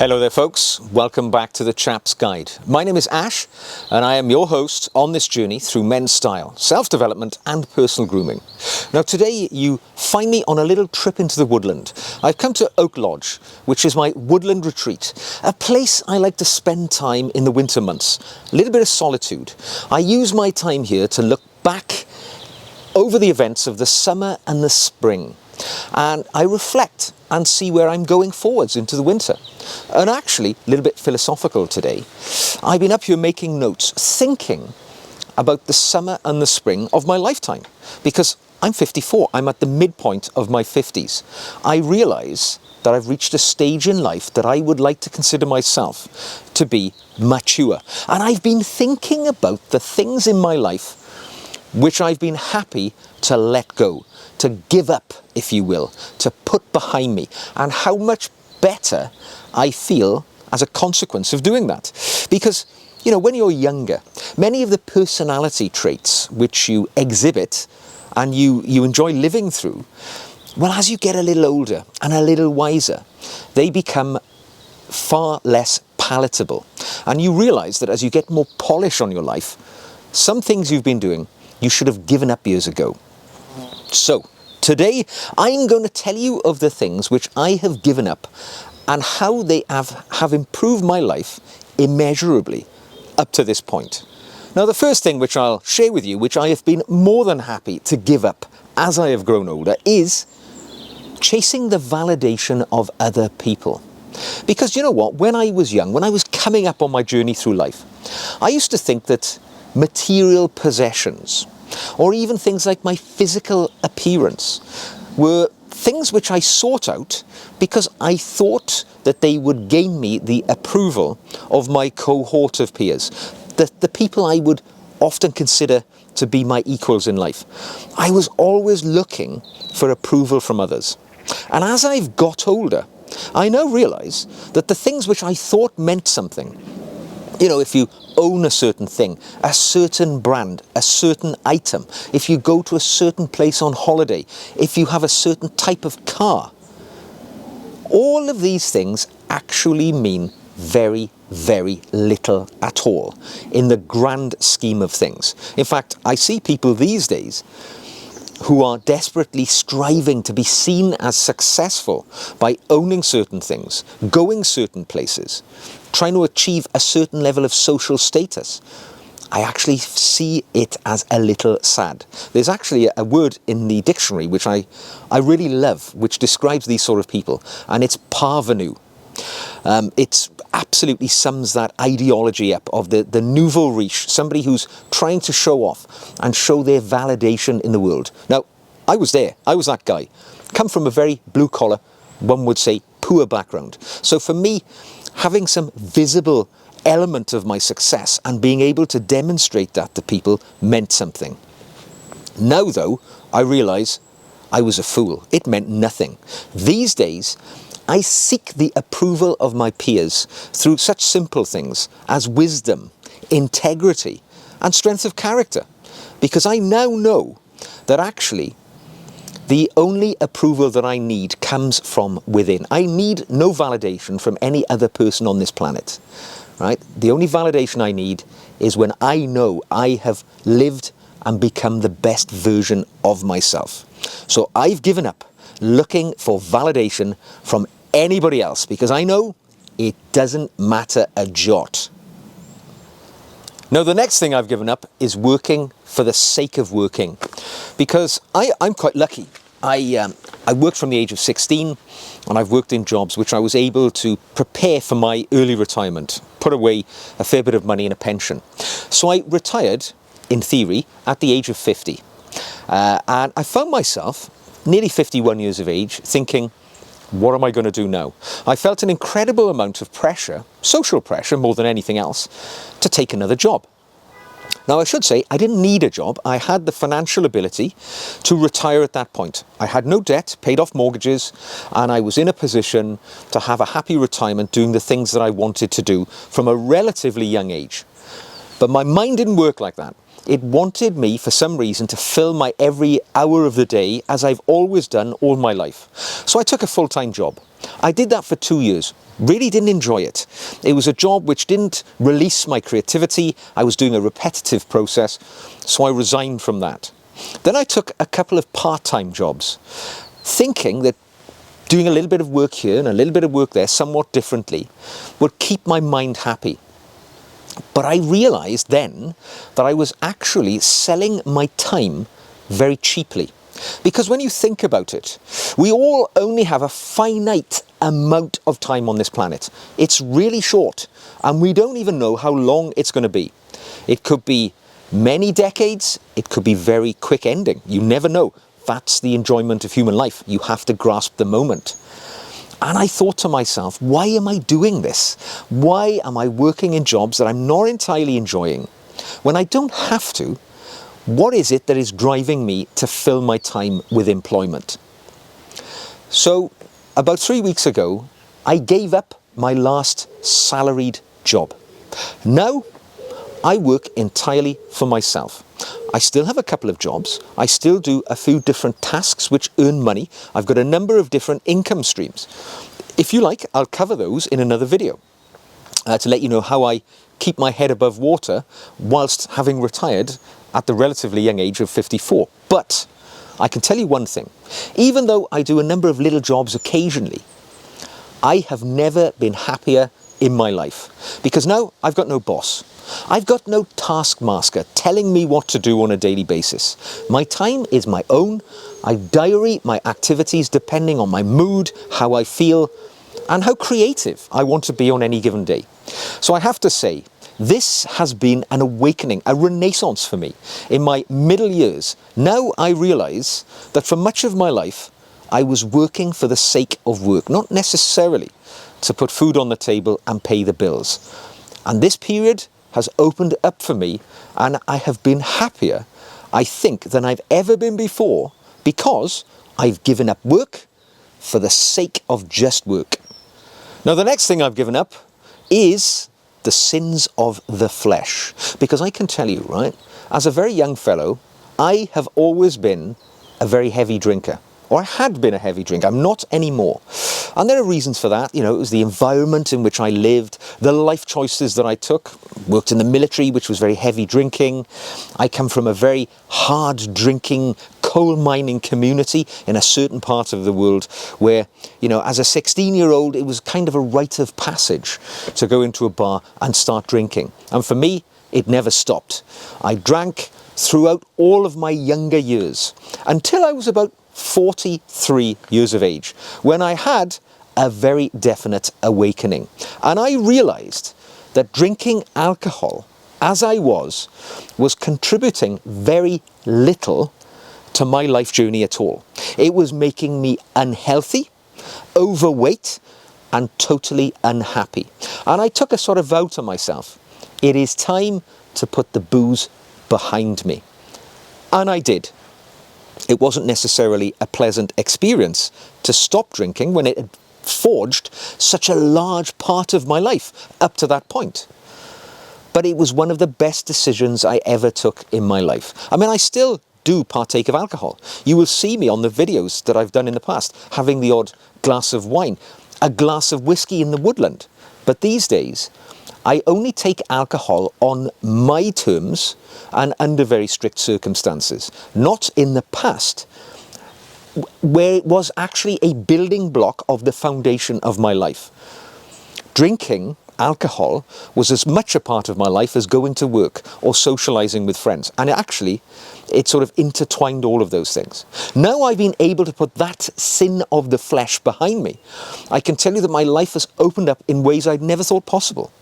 Hello there folks, welcome back to the Chap's Guide. My name is Ash and I am your host on this journey through men's style, self-development and personal grooming. Now today you find me on a little trip into the woodland. I've come to Oak Lodge, which is my woodland retreat, a place I like to spend time in the winter months, a little bit of solitude. I use my time here to look back over the events of the summer and the spring, and I reflect and see where I'm going forwards into the winter. And actually, a little bit philosophical today, I've been up here making notes, thinking about the summer and the spring of my lifetime. Because I'm 54, I'm at the midpoint of my 50s. I realise that I've reached a stage in life that I would like to consider myself to be mature. And I've been thinking about the things in my life which I've been happy to let go, to give up, if you will, to put behind me, and how much better I feel as a consequence of doing that. Because, you know, when you're younger, many of the personality traits which you exhibit and you enjoy living through, well, as you get a little older and a little wiser, they become far less palatable. And you realise that as you get more polish on your life, some things you've been doing, you should have given up years ago. So, today I'm going to tell you of the things which I have given up and how they have improved my life immeasurably up to this point. Now, the first thing which I'll share with you, which I have been more than happy to give up as I have grown older, is chasing the validation of other people. Because you know what, when I was young, when I was coming up on my journey through life, I used to think that material possessions, or even things like my physical appearance, were things which I sought out because I thought that they would gain me the approval of my cohort of peers, the people I would often consider to be my equals in life. I was always looking for approval from others. And as I've got older, I now realise that the things which I thought meant something, you know, if you own a certain thing, a certain brand, a certain item, if you go to a certain place on holiday, if you have a certain type of car, all of these things actually mean very, very little at all in the grand scheme of things. In fact, I see people these days who are desperately striving to be seen as successful by owning certain things, going certain places, trying to achieve a certain level of social status. I actually see it as a little sad. There's actually a word in the dictionary which I really love, which describes these sort of people, and it's parvenu. It absolutely sums that ideology up of the nouveau riche, somebody who's trying to show off and show their validation in the world. Now, I was there, I was that guy. Come from a very blue-collar, one would say, poor background. So for me, having some visible element of my success and being able to demonstrate that to people meant something. Now, though, I realise I was a fool. It meant nothing. These days, I seek the approval of my peers through such simple things as wisdom, integrity, and strength of character. Because I now know that actually the only approval that I need comes from within. I need no validation from any other person on this planet, right? The only validation I need is when I know I have lived and become the best version of myself. So I've given up looking for validation from anybody else because I know it doesn't matter a jot. Now, the next thing I've given up is working for the sake of working, because I'm quite lucky. I worked from the age of 16 and I've worked in jobs which I was able to prepare for my early retirement, put away a fair bit of money in a pension. So I retired, in theory, at the age of 50. And I found myself, nearly 51 years of age, thinking, what am I going to do now? I felt an incredible amount of pressure, social pressure more than anything else, to take another job. Now, I should say I didn't need a job. I had the financial ability to retire at that point. I had no debt, paid off mortgages, and I was in a position to have a happy retirement doing the things that I wanted to do from a relatively young age. But my mind didn't work like that. It wanted me, for some reason, to fill my every hour of the day as I've always done all my life. So I took a full-time job. I did that for 2 years. Really didn't enjoy it. It was a job which didn't release my creativity. I was doing a repetitive process, so I resigned from that. Then I took a couple of part-time jobs, thinking that doing a little bit of work here and a little bit of work there, somewhat differently, would keep my mind happy. But I realized then that I was actually selling my time very cheaply. Because when you think about it, we all only have a finite amount of time on this planet. It's really short, and we don't even know how long it's going to be. It could be many decades, it could be very quick ending. You never know. That's the enjoyment of human life. You have to grasp the moment. And I thought to myself, why am I doing this? Why am I working in jobs that I'm not entirely enjoying? When I don't have to, what is it that is driving me to fill my time with employment? So, about 3 weeks ago, I gave up my last salaried job. Now, I work entirely for myself. I still have a couple of jobs. I still do a few different tasks which earn money. I've got a number of different income streams. If you like, I'll cover those in another video to let you know how I keep my head above water whilst having retired at the relatively young age of 54. But I can tell you one thing. Even though I do a number of little jobs occasionally, I have never been happier in my life. Because now I've got no boss. I've got no taskmaster telling me what to do on a daily basis. My time is my own. I diary my activities depending on my mood, how I feel, and how creative I want to be on any given day. So I have to say, this has been an awakening, a renaissance for me. In my middle years, now I realise that for much of my life, I was working for the sake of work, not necessarily to put food on the table and pay the bills. And this period has opened up for me, and I have been happier, I think, than I've ever been before, because I've given up work for the sake of just work. Now, the next thing I've given up is the sins of the flesh. Because I can tell you, right, as a very young fellow, I have always been a very heavy drinker. Or I had been a heavy drinker. I'm not anymore. And there are reasons for that. You know, it was the environment in which I lived, the life choices that I took. Worked in the military, which was very heavy drinking. I come from a very hard drinking, coal mining community in a certain part of the world where, you know, as a 16-year-old, it was kind of a rite of passage to go into a bar and start drinking. And for me, it never stopped. I drank throughout all of my younger years until I was about 43 years of age, when I had a very definite awakening. And I realized that drinking alcohol, as I was contributing very little to my life journey at all. It was making me unhealthy, overweight, and totally unhappy. And I took a sort of vow to myself. It is time to put the booze behind me. And I did. It wasn't necessarily a pleasant experience to stop drinking when it had forged such a large part of my life up to that point. But it was one of the best decisions I ever took in my life. I mean, I still do partake of alcohol. You will see me on the videos that I've done in the past, having the odd glass of wine, a glass of whiskey in the woodland. But these days, I only take alcohol on my terms and under very strict circumstances, not in the past, where it was actually a building block of the foundation of my life. Drinking alcohol was as much a part of my life as going to work or socializing with friends. And it sort of intertwined all of those things. Now I've been able to put that sin of the flesh behind me. I can tell you that my life has opened up in ways I'd never thought possible.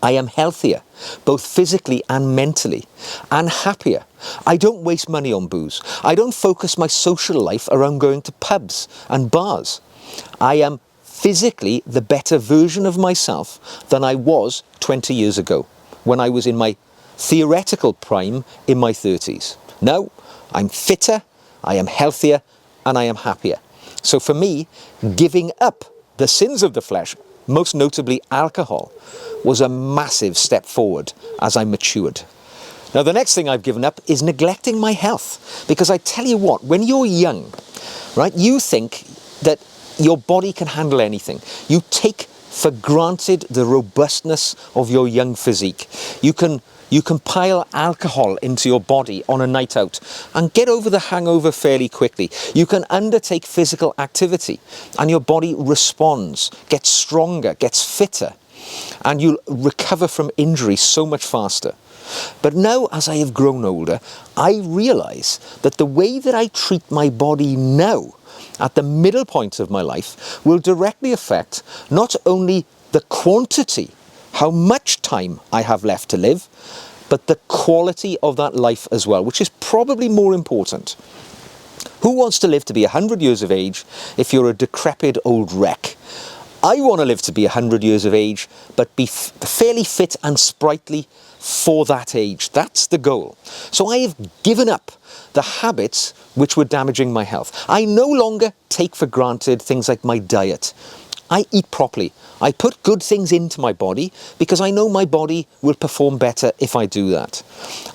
I am healthier, both physically and mentally, and happier. I don't waste money on booze. I don't focus my social life around going to pubs and bars. I am physically the better version of myself than I was 20 years ago, when I was in my theoretical prime in my 30s. Now, I'm fitter, I am healthier, and I am happier. So for me, giving up the sins of the flesh, most notably alcohol, was a massive step forward as I matured. Now, the next thing I've given up is neglecting my health. Because I tell you what, when you're young, right, you think that your body can handle anything. You take for granted the robustness of your young physique. You can pile alcohol into your body on a night out and get over the hangover fairly quickly. You can undertake physical activity and your body responds, gets stronger, gets fitter, and you'll recover from injury so much faster. But now, as I have grown older, I realise that the way that I treat my body now, at the middle point of my life, will directly affect not only the quantity, how much time I have left to live, but the quality of that life as well, which is probably more important. Who wants to live to be 100 years of age if you're a decrepit old wreck? I want to live to be 100 years of age, but be fairly fit and sprightly for that age. That's the goal. So I have given up the habits which were damaging my health. I no longer take for granted things like my diet. I eat properly. I put good things into my body because I know my body will perform better if I do that.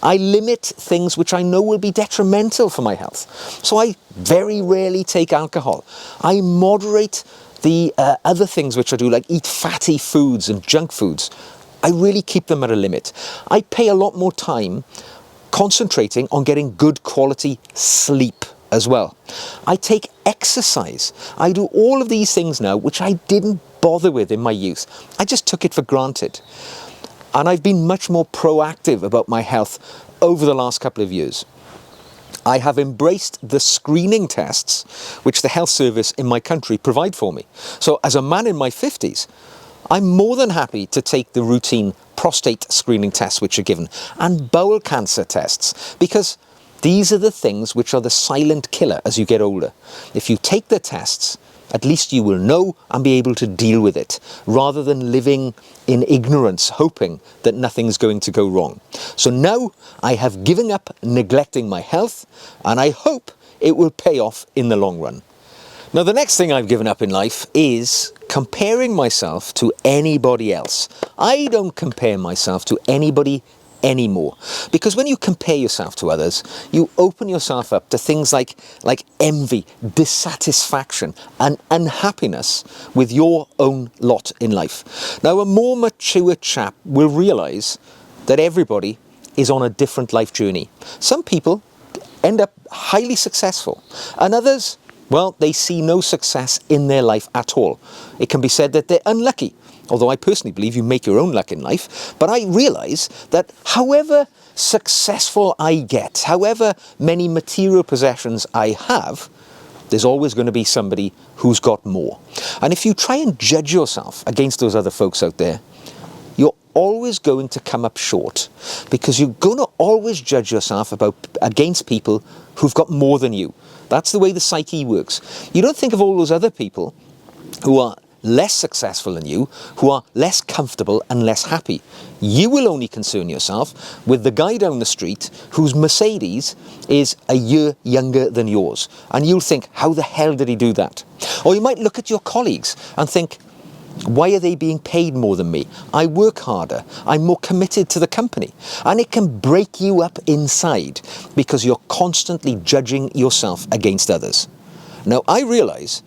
I limit things which I know will be detrimental for my health. So I very rarely take alcohol. I moderate the other things which I do, like eat fatty foods and junk foods. I really keep them at a limit. I pay a lot more time concentrating on getting good quality sleep as well. I take exercise. I do all of these things now which I didn't bother with in my youth. I just took it for granted. And I've been much more proactive about my health over the last couple of years. I have embraced the screening tests which the health service in my country provide for me. So as a man in my 50s, I'm more than happy to take the routine prostate screening tests which are given and bowel cancer tests, because these are the things which are the silent killer as you get older. If you take the tests, at least you will know and be able to deal with it, rather than living in ignorance, hoping that nothing's going to go wrong. So now I have given up neglecting my health, and I hope it will pay off in the long run. Now, the next thing I've given up in life is comparing myself to anybody else. I don't compare myself to anybody anymore, because when you compare yourself to others, you open yourself up to things like envy, dissatisfaction and unhappiness with your own lot in life. Now, a more mature chap will realise that everybody is on a different life journey. Some people end up highly successful, and others, well, they see no success in their life at all. It can be said that they're unlucky, although I personally believe you make your own luck in life. But I realise that however successful I get, however many material possessions I have, there's always going to be somebody who's got more. And if you try and judge yourself against those other folks out there, you're always going to come up short, because you're going to always judge yourself against people who've got more than you. That's the way the psyche works. You don't think of all those other people who are less successful than you, who are less comfortable and less happy. You will only concern yourself with the guy down the street whose Mercedes is a year younger than yours. And you'll think, how the hell did he do that? Or you might look at your colleagues and think, why are they being paid more than me? I work harder. I'm more committed to the company. And it can break you up inside because you're constantly judging yourself against others. Now, I realise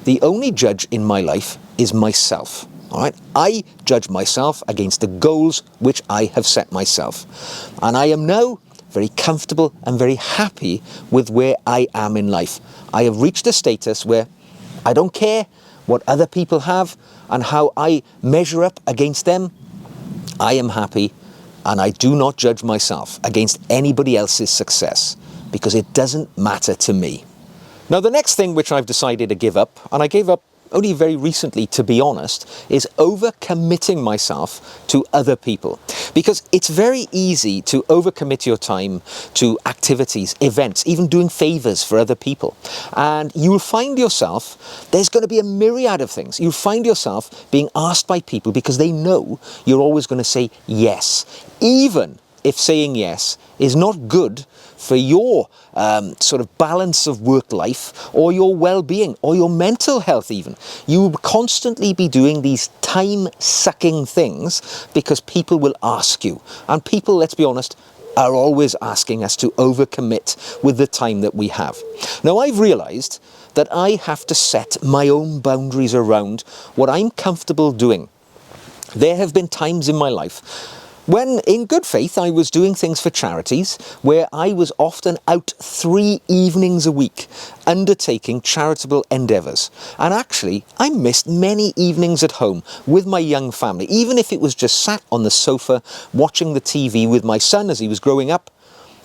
the only judge in my life is myself. All right? I judge myself against the goals which I have set myself. And I am now very comfortable and very happy with where I am in life. I have reached a status where I don't care what other people have and how I measure up against them. I am happy, and I do not judge myself against anybody else's success, because it doesn't matter to me. Now, the next thing which I've decided to give up, and I gave up only very recently, to be honest, is overcommitting myself to other people. Because it's very easy to overcommit your time to activities, events, even doing favors for other people. And you'll find yourself, there's going to be a myriad of things. You'll find yourself being asked by people because they know you're always going to say yes, even if saying yes is not good for your sort of balance of work life, or your well-being, or your mental health even. You will constantly be doing these time-sucking things because people will ask you. And people, let's be honest, are always asking us to overcommit with the time that we have. Now, I've realised that I have to set my own boundaries around what I'm comfortable doing. There have been times in my life when, in good faith, I was doing things for charities where I was often out 3 evenings a week undertaking charitable endeavours. And actually, I missed many evenings at home with my young family, even if it was just sat on the sofa watching the TV with my son as he was growing up.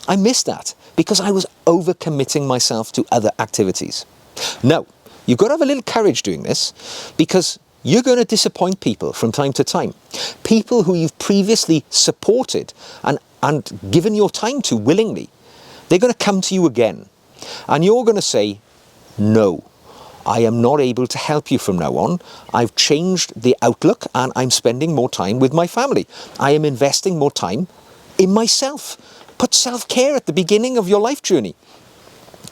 I missed that because I was overcommitting myself to other activities. Now, you've got to have a little courage doing this, because you're going to disappoint people from time to time. People who you've previously supported and given your time to willingly. They're going to come to you again. And you're going to say, no, I am not able to help you from now on. I've changed the outlook and I'm spending more time with my family. I am investing more time in myself. Put self-care at the beginning of your life journey.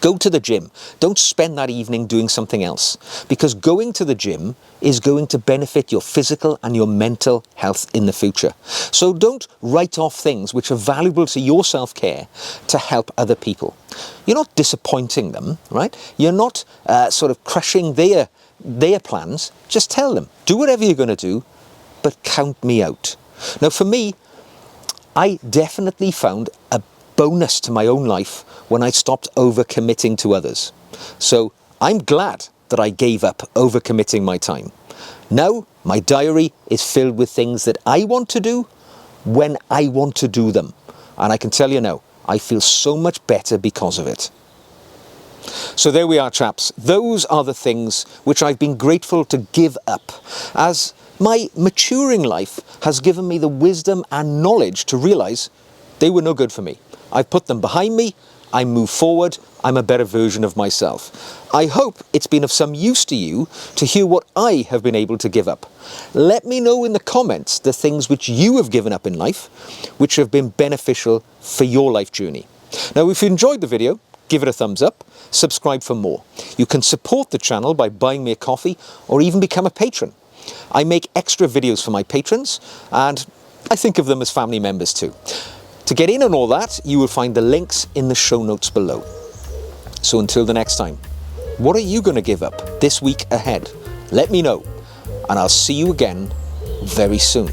Go to the gym. Don't spend that evening doing something else, because going to the gym is going to benefit your physical and your mental health in the future. So don't write off things which are valuable to your self-care to help other people. You're not disappointing them, right? You're not sort of crushing their plans. Just tell them, do whatever you're going to do, but count me out. Now, for me, I definitely found a bonus to my own life when I stopped overcommitting to others. So I'm glad that I gave up overcommitting my time. Now my diary is filled with things that I want to do when I want to do them. And I can tell you now, I feel so much better because of it. So there we are, chaps. Those are the things which I've been grateful to give up, as my maturing life has given me the wisdom and knowledge to realise they were no good for me. I've put them behind me, I move forward, I'm a better version of myself. I hope it's been of some use to you to hear what I have been able to give up. Let me know in the comments the things which you have given up in life, which have been beneficial for your life journey. Now, if you enjoyed the video, give it a thumbs up, subscribe for more. You can support the channel by buying me a coffee or even become a patron. I make extra videos for my patrons, and I think of them as family members too. To get in on all that, you will find the links in the show notes below. So until the next time, what are you going to give up this week ahead? Let me know, and I'll see you again very soon.